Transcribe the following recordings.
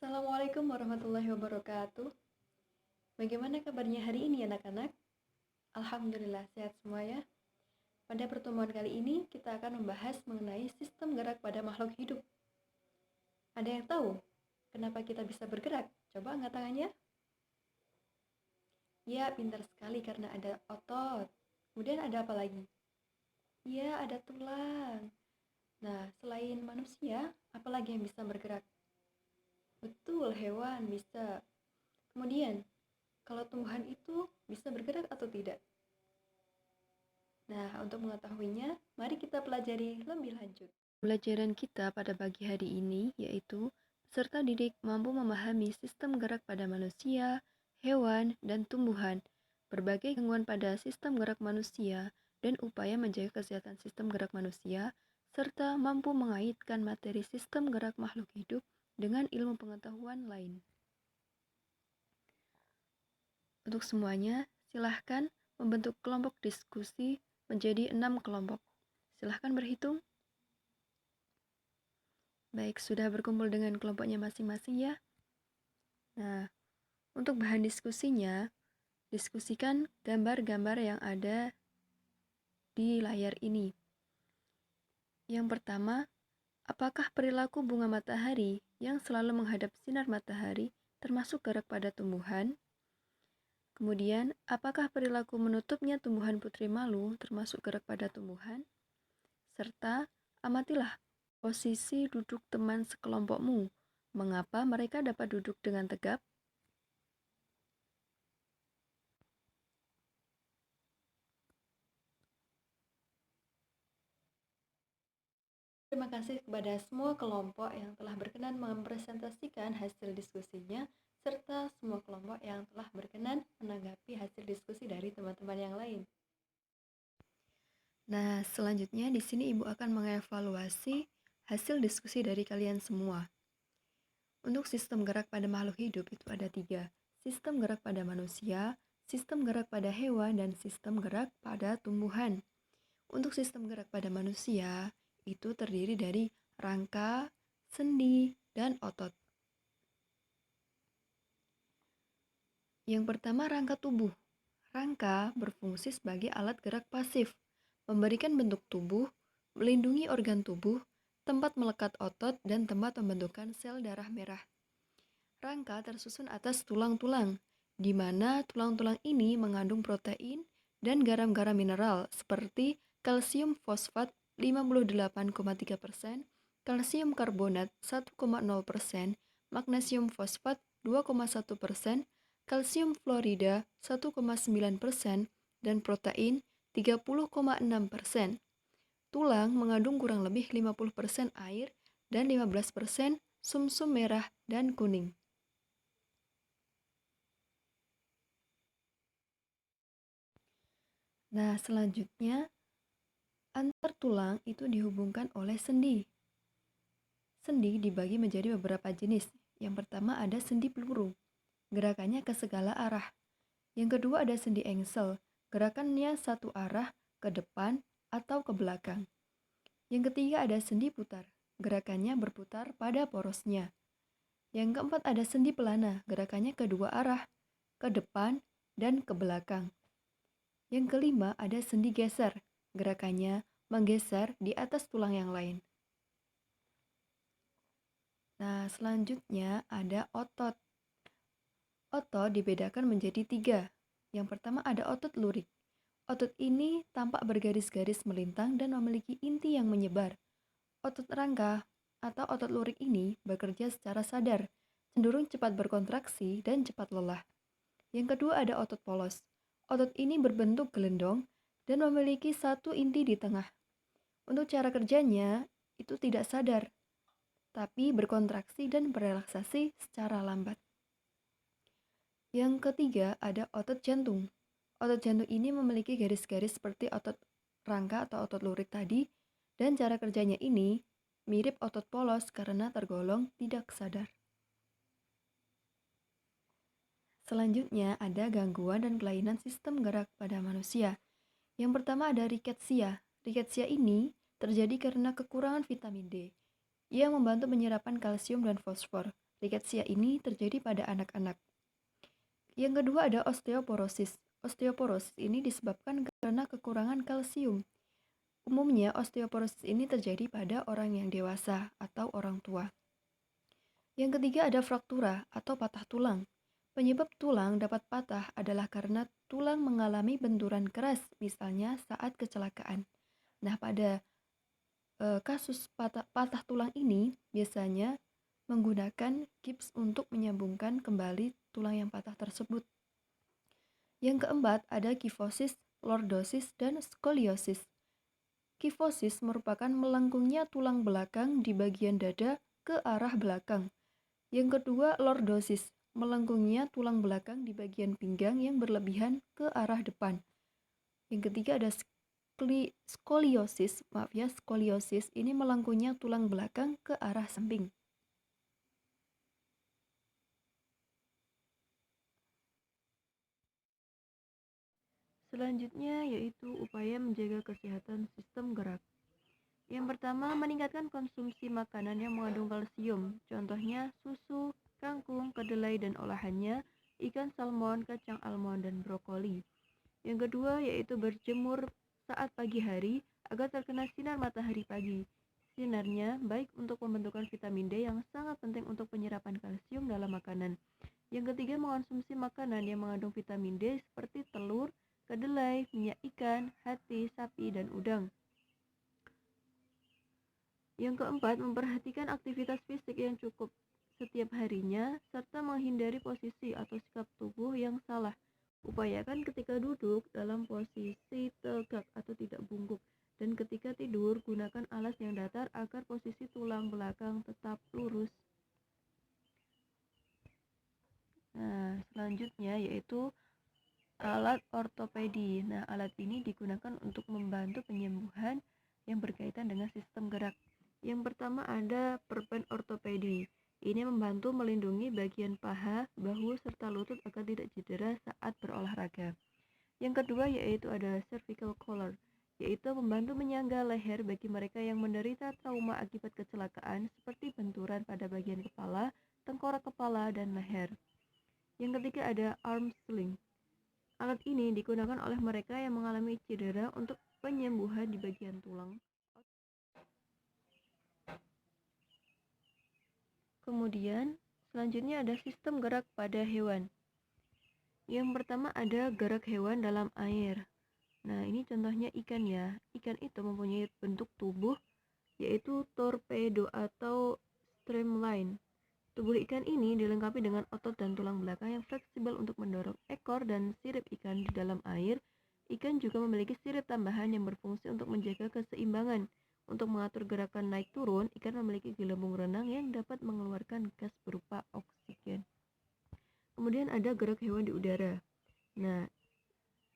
Assalamualaikum warahmatullahi wabarakatuh. Bagaimana kabarnya hari ini anak-anak? Alhamdulillah sehat semua ya. Pada pertemuan kali ini kita akan membahas mengenai sistem gerak pada makhluk hidup. Ada yang tahu kenapa kita bisa bergerak? Coba angkat tangannya. Ya, pintar sekali karena ada otot. Kemudian ada apa lagi? Ya, ada tulang. Nah, selain manusia, apa lagi yang bisa bergerak? Betul, hewan bisa. Kemudian, kalau tumbuhan itu bisa bergerak atau tidak? Nah, untuk mengetahuinya, mari kita pelajari lebih lanjut. Pelajaran kita pada pagi hari ini yaitu peserta didik mampu memahami sistem gerak pada manusia, hewan, dan tumbuhan, berbagai gangguan pada sistem gerak manusia, dan upaya menjaga kesehatan sistem gerak manusia, serta mampu mengaitkan materi sistem gerak makhluk hidup dengan ilmu pengetahuan lain. Untuk semuanya, silahkan membentuk kelompok diskusi menjadi 6 kelompok. Silahkan berhitung. Baik, sudah berkumpul dengan kelompoknya masing-masing ya. Nah, untuk bahan diskusinya, diskusikan gambar-gambar yang ada di layar ini. Yang pertama, apakah perilaku bunga matahari yang selalu menghadap sinar matahari termasuk gerak pada tumbuhan? Kemudian, apakah perilaku menutupnya tumbuhan putri malu termasuk gerak pada tumbuhan? Serta, amatilah posisi duduk teman sekelompokmu. Mengapa mereka dapat duduk dengan tegap? Terima kasih kepada semua kelompok yang telah berkenan mempresentasikan hasil diskusinya, serta semua kelompok yang telah berkenan menanggapi hasil diskusi dari teman-teman yang lain. Nah, selanjutnya di sini Ibu akan mengevaluasi hasil diskusi dari kalian semua. Untuk sistem gerak pada makhluk hidup itu ada 3. Sistem gerak pada manusia, sistem gerak pada hewan, dan sistem gerak pada tumbuhan. Untuk sistem gerak pada manusia, itu terdiri dari rangka, sendi, dan otot. Yang pertama, rangka tubuh. Rangka berfungsi sebagai alat gerak pasif, memberikan bentuk tubuh, melindungi organ tubuh, tempat melekat otot, dan tempat pembentukan sel darah merah. Rangka tersusun atas tulang-tulang, di mana tulang-tulang ini mengandung protein dan garam-garam mineral seperti kalsium fosfat 58,3%, kalsium karbonat 1,0%, magnesium fosfat 2,1%, kalsium fluorida 1,9%, dan protein 30,6%. Tulang mengandung kurang lebih 50% air dan 15% sumsum merah dan kuning. Nah, selanjutnya antar tulang itu dihubungkan oleh sendi. Sendi dibagi menjadi beberapa jenis. Yang pertama ada sendi peluru, gerakannya ke segala arah. Yang kedua ada sendi engsel, gerakannya satu arah ke depan atau ke belakang. Yang ketiga ada sendi putar, gerakannya berputar pada porosnya. Yang keempat ada sendi pelana, gerakannya kedua arah, ke depan dan ke belakang. Yang kelima ada sendi geser, gerakannya menggeser di atas tulang yang lain. Nah, selanjutnya ada otot. Otot dibedakan menjadi 3. Yang pertama ada otot lurik. Otot ini tampak bergaris-garis melintang dan memiliki inti yang menyebar. Otot rangka atau otot lurik ini bekerja secara sadar, cenderung cepat berkontraksi dan cepat lelah. Yang kedua ada otot polos. Otot ini berbentuk gelendong dan memiliki satu inti di tengah. Untuk cara kerjanya itu tidak sadar, tapi berkontraksi dan berelaksasi secara lambat. Yang ketiga ada otot jantung. Otot jantung ini memiliki garis-garis seperti otot rangka atau otot lurik tadi, dan cara kerjanya ini mirip otot polos karena tergolong tidak sadar. Selanjutnya ada gangguan dan kelainan sistem gerak pada manusia. Yang pertama ada riketsia. Riketsia ini terjadi karena kekurangan vitamin D yang membantu penyerapan kalsium dan fosfor. Riketsia ini terjadi pada anak-anak. Yang kedua ada osteoporosis. Osteoporosis ini disebabkan karena kekurangan kalsium. Umumnya osteoporosis ini terjadi pada orang yang dewasa atau orang tua. Yang ketiga ada fraktura atau patah tulang. Penyebab tulang dapat patah adalah karena tulang mengalami benturan keras, misalnya saat kecelakaan. Nah, pada kasus patah tulang ini biasanya menggunakan gips untuk menyambungkan kembali tulang yang patah tersebut. Yang keempat ada kifosis, lordosis, dan skoliosis. Kifosis merupakan melengkungnya tulang belakang di bagian dada ke arah belakang. Yang kedua, lordosis, melengkungnya tulang belakang di bagian pinggang yang berlebihan ke arah depan. Yang ketiga ada skoliosis, skoliosis ini melengkungnya tulang belakang ke arah samping. Selanjutnya yaitu upaya menjaga kesehatan sistem gerak. Yang pertama, meningkatkan konsumsi makanan yang mengandung kalsium. Contohnya susu, kangkung, kedelai dan olahannya, ikan salmon, kacang almond, dan brokoli. Yang kedua yaitu berjemur saat pagi hari agar terkena sinar matahari pagi. Sinarnya baik untuk pembentukan vitamin D yang sangat penting untuk penyerapan kalsium dalam makanan. Yang ketiga, mengonsumsi makanan yang mengandung vitamin D seperti telur, kedelai, minyak ikan, hati, sapi, dan udang. Yang keempat, memperhatikan aktivitas fisik yang cukup setiap harinya, serta menghindari posisi atau sikap tubuh yang salah. Upayakan ketika duduk dalam posisi tegak atau tidak bungkuk, dan ketika tidur gunakan alas yang datar agar posisi tulang belakang tetap lurus. Nah, selanjutnya yaitu alat ortopedi. Nah, alat ini digunakan untuk membantu penyembuhan yang berkaitan dengan sistem gerak. Yang pertama ada perban ortopedi. Ini membantu melindungi bagian paha, bahu, serta lutut agar tidak cedera saat berolahraga. Yang kedua yaitu ada cervical collar, yaitu membantu menyangga leher bagi mereka yang menderita trauma akibat kecelakaan seperti benturan pada bagian kepala, tengkorak kepala, dan leher. Yang ketiga ada arm sling. Alat ini digunakan oleh mereka yang mengalami cedera untuk penyembuhan di bagian tulang. Kemudian, selanjutnya ada sistem gerak pada hewan. Yang pertama ada gerak hewan dalam air. Nah, ini contohnya ikan ya. Ikan itu mempunyai bentuk tubuh yaitu torpedo atau streamline. Tubuh ikan ini dilengkapi dengan otot dan tulang belakang yang fleksibel untuk mendorong ekor dan sirip ikan di dalam air. Ikan juga memiliki sirip tambahan yang berfungsi untuk menjaga keseimbangan. Untuk mengatur gerakan naik turun, ikan memiliki gelembung renang yang dapat mengeluarkan gas berupa oksigen. Kemudian ada gerak hewan di udara. Nah,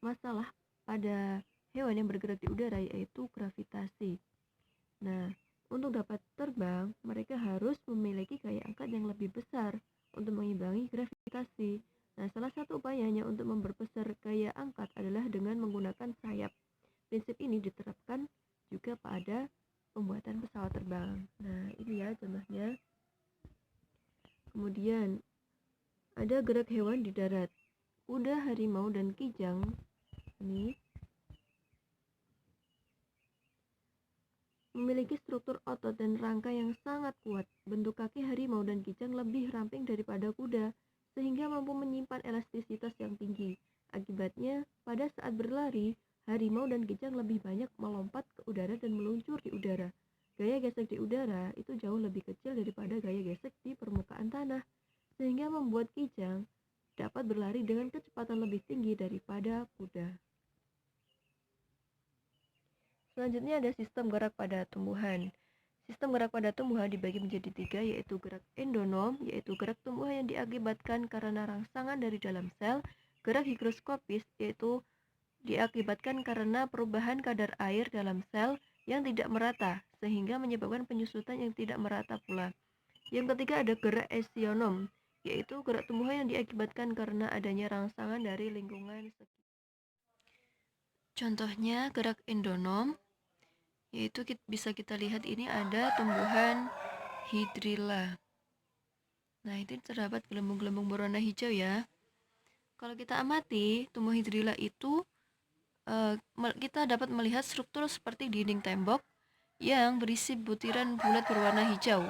masalah pada hewan yang bergerak di udara yaitu gravitasi. Nah, untuk dapat terbang, mereka harus memiliki gaya angkat yang lebih besar untuk mengimbangi gravitasi. Nah, salah satu upayanya untuk memperbesar gaya angkat adalah dengan menggunakan sayap. Prinsip ini diterapkan juga pada pembuatan pesawat terbang. Nah, ini ya contohnya. Kemudian, ada gerak hewan di darat. Kuda, harimau, dan kijang ini memiliki struktur otot dan rangka yang sangat kuat. Bentuk kaki harimau dan kijang lebih ramping daripada kuda, sehingga mampu menyimpan elastisitas yang tinggi. Akibatnya, pada saat berlari, harimau dan kijang lebih banyak melompat ke udara dan meluncur di udara. Gaya gesek di udara itu jauh lebih kecil daripada gaya gesek di permukaan tanah, sehingga membuat kijang dapat berlari dengan kecepatan lebih tinggi daripada kuda. Selanjutnya ada sistem gerak pada tumbuhan. Sistem gerak pada tumbuhan dibagi menjadi 3, yaitu gerak endonom, yaitu gerak tumbuhan yang diakibatkan karena rangsangan dari dalam sel. Gerak higroskopis, yaitu diakibatkan karena perubahan kadar air dalam sel yang tidak merata, sehingga menyebabkan penyusutan yang tidak merata pula. Yang ketiga ada gerak esionom, yaitu gerak tumbuhan yang diakibatkan karena adanya rangsangan dari lingkungan sekitar. Contohnya gerak endonom, yaitu bisa kita lihat ini ada tumbuhan hydrilla. Nah, itu terdapat gelembung-gelembung berwarna hijau ya. Kalau kita amati tumbuh hidrilla itu, kita dapat melihat struktur seperti dinding tembok yang berisi butiran bulat berwarna hijau.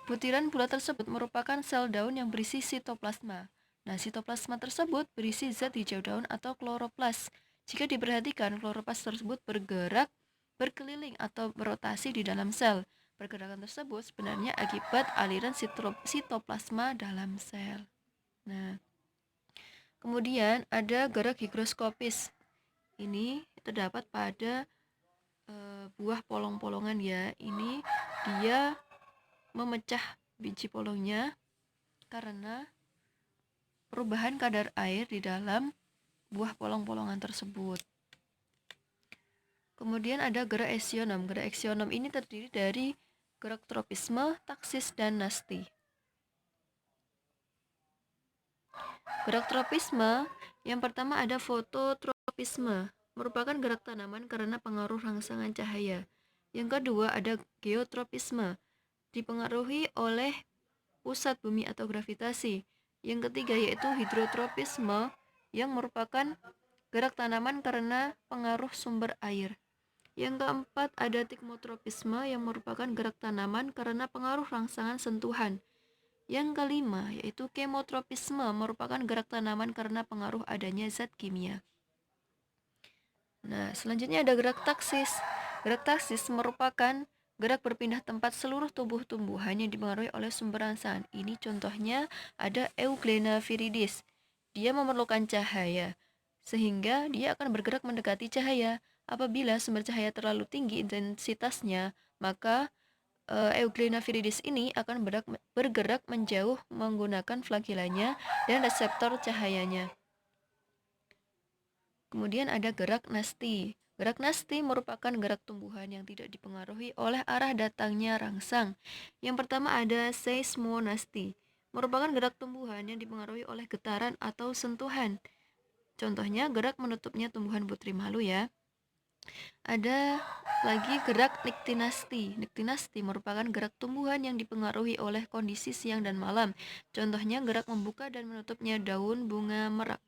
Butiran bulat tersebut merupakan sel daun yang berisi sitoplasma. Nah, sitoplasma tersebut berisi zat hijau daun atau kloroplas. Jika diperhatikan, kloroplas tersebut bergerak, berkeliling atau berotasi di dalam sel. Pergerakan tersebut sebenarnya akibat aliran sitoplasma dalam sel. Nah, kemudian ada gerak higroskopis. Ini terdapat pada buah polong-polongan ya. Ini dia memecah biji polongnya karena perubahan kadar air di dalam buah polong-polongan tersebut. Kemudian ada gerak eksionom. Gerak eksionom ini terdiri dari gerak tropisme, taksis, dan nasti. Gerak tropisme, yang pertama ada fototropisme, merupakan gerak tanaman karena pengaruh rangsangan cahaya. Yang kedua ada geotropisme, dipengaruhi oleh pusat bumi atau gravitasi. Yang ketiga yaitu hidrotropisme, yang merupakan gerak tanaman karena pengaruh sumber air. Yang keempat ada tikmotropisme, yang merupakan gerak tanaman karena pengaruh rangsangan sentuhan. Yang kelima yaitu kemotropisme, merupakan gerak tanaman karena pengaruh adanya zat kimia. Nah, selanjutnya ada gerak taksis. Gerak taksis merupakan gerak berpindah tempat seluruh tubuh tumbuhan yang dipengaruhi oleh sumber rangsangan. Ini contohnya ada Euglena viridis. Dia memerlukan cahaya, sehingga dia akan bergerak mendekati cahaya. Apabila sumber cahaya terlalu tinggi intensitasnya, maka Euglena viridis ini akan bergerak menjauh menggunakan flagellanya dan reseptor cahayanya. Kemudian ada gerak nasti. Gerak nasti merupakan gerak tumbuhan yang tidak dipengaruhi oleh arah datangnya rangsang. Yang pertama ada seismonasti, merupakan gerak tumbuhan yang dipengaruhi oleh getaran atau sentuhan. Contohnya gerak menutupnya tumbuhan putri malu ya. Ada lagi gerak niktinasti. Niktinasti merupakan gerak tumbuhan yang dipengaruhi oleh kondisi siang dan malam. Contohnya gerak membuka dan menutupnya daun bunga merak.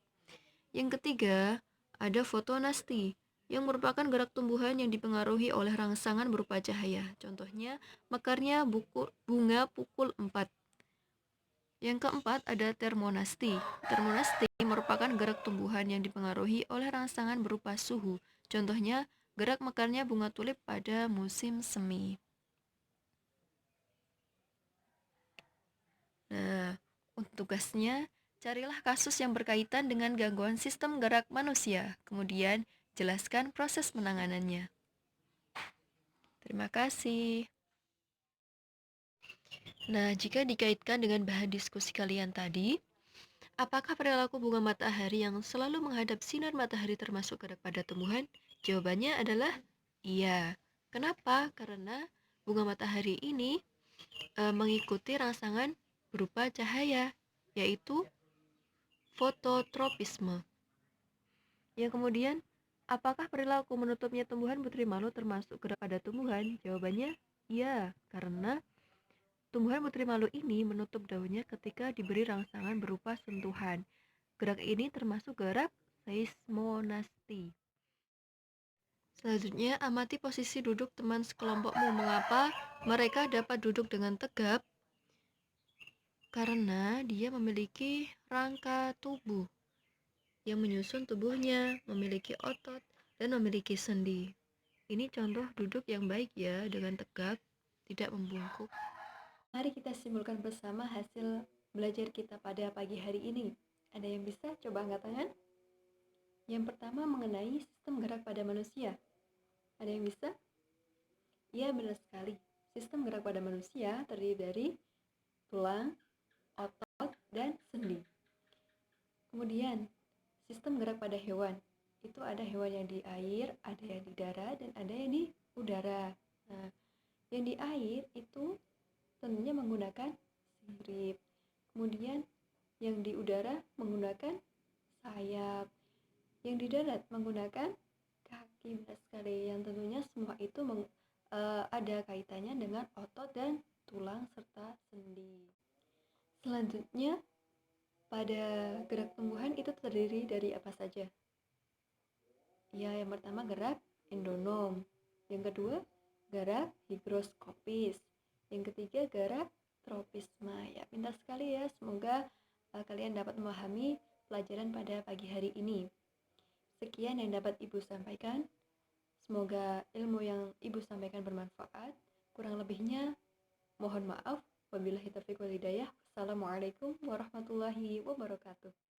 Yang ketiga, ada fotonasti, yang merupakan gerak tumbuhan yang dipengaruhi oleh rangsangan berupa cahaya. Contohnya, mekarnya bunga pukul 4. Yang keempat, ada termonasti. Termonasti merupakan gerak tumbuhan yang dipengaruhi oleh rangsangan berupa suhu. Contohnya, gerak mekarnya bunga tulip pada musim semi. Nah, untuk tugasnya, carilah kasus yang berkaitan dengan gangguan sistem gerak manusia, kemudian jelaskan proses penanganannya. Terima kasih. Nah, jika dikaitkan dengan bahan diskusi kalian tadi, apakah perilaku bunga matahari yang selalu menghadap sinar matahari termasuk gerak pada tumbuhan? Jawabannya adalah iya. Kenapa? Karena bunga matahari ini mengikuti rangsangan berupa cahaya, yaitu fototropisme. Yang kemudian, apakah perilaku menutupnya tumbuhan putri malu termasuk gerak pada tumbuhan? Jawabannya iya, karena tumbuhan putri malu ini menutup daunnya ketika diberi rangsangan berupa sentuhan. Gerak ini termasuk gerak seismonasti. Selanjutnya, amati posisi duduk teman sekelompokmu. Mengapa mereka dapat duduk dengan tegap? Karena dia memiliki rangka tubuh yang menyusun tubuhnya, memiliki otot, dan memiliki sendi. Ini contoh duduk yang baik ya, dengan tegap, tidak membungkuk. Mari kita simpulkan bersama hasil belajar kita pada pagi hari ini. Ada yang bisa coba angkat tangan? Yang pertama mengenai sistem gerak pada manusia. Ada yang bisa? Iya, benar sekali. Sistem gerak pada manusia terdiri dari tulang, otot, dan sendi. Kemudian, sistem gerak pada hewan. Itu ada hewan yang di air, ada yang di darat, dan ada yang di udara. Nah, yang di air itu tentunya menggunakan sirip. Kemudian yang di udara menggunakan sayap. Yang di darat menggunakan kaki. Benar sekali. Yang tentunya semua itu ada kaitannya dengan otot dan tulang serta sendi. Selanjutnya, pada gerak tumbuhan itu terdiri dari apa saja? Ya, yang pertama gerak endonom, yang kedua gerak higroskopis, yang ketiga gerak tropisme. Ya, pintar sekali ya. Semoga kalian dapat memahami pelajaran pada pagi hari ini. Sekian yang dapat Ibu sampaikan. Semoga ilmu yang Ibu sampaikan bermanfaat. Kurang lebihnya mohon maaf. Wabillahi taufiq wal hidayah. Wassalamualaikum warahmatullahi wabarakatuh.